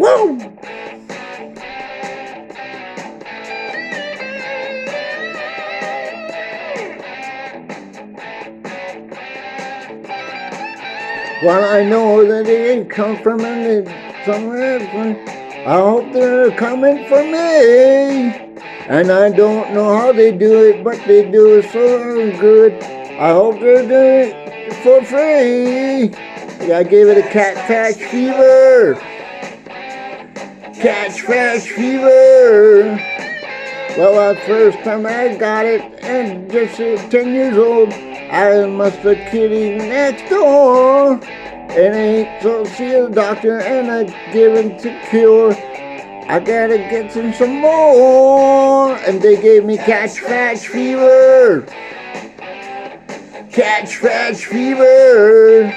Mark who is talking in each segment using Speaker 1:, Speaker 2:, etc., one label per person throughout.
Speaker 1: Woo! Well, I know that they come from somewhere. I hope they're coming for me. And I don't know how they do it, but they do it so good. I hope they're doing it for free. I gave it a catfish fever. Catfish fever. Well, the first time I got it, and just 10 years old, I must have kidding next door. And I so see the doctor, and I give him to cure. I gotta get some more, and they gave me catfish fever. Catfish fever.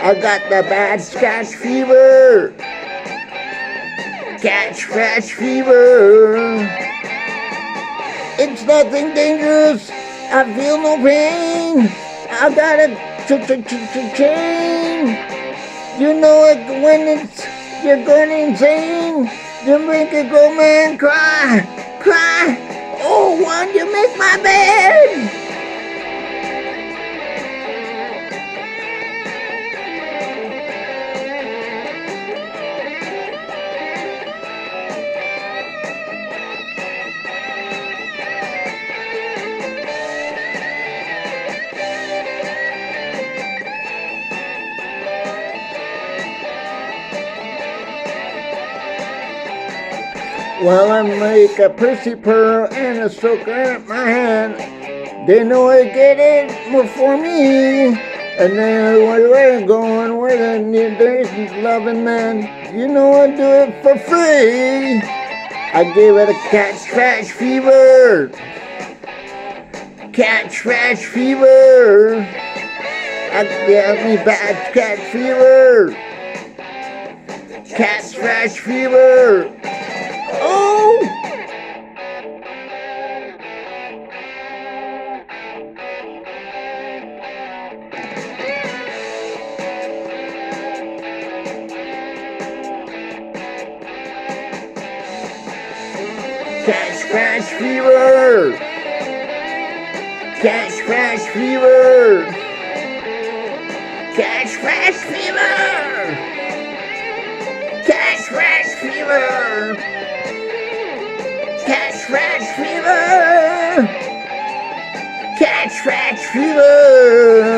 Speaker 1: I got the bad catch fever. Catfish fever. It's nothing dangerous. I feel no pain. I got a chain. You know it when you're going insane. You make a grown man cry. Oh, why'd you make my bed? Well, I make a prissy purr and a stroker in my hand. They know I get it for me. And then where I'm going, where there's loving man, you know I do it for free. I gave it a catfish fever. Catfish fever. I gave me bad cat fever. Catfish fever. Oh! Catfish fever. Catfish fever. Catfish fever. Catfish fever. Catfish fever! Catfish fever!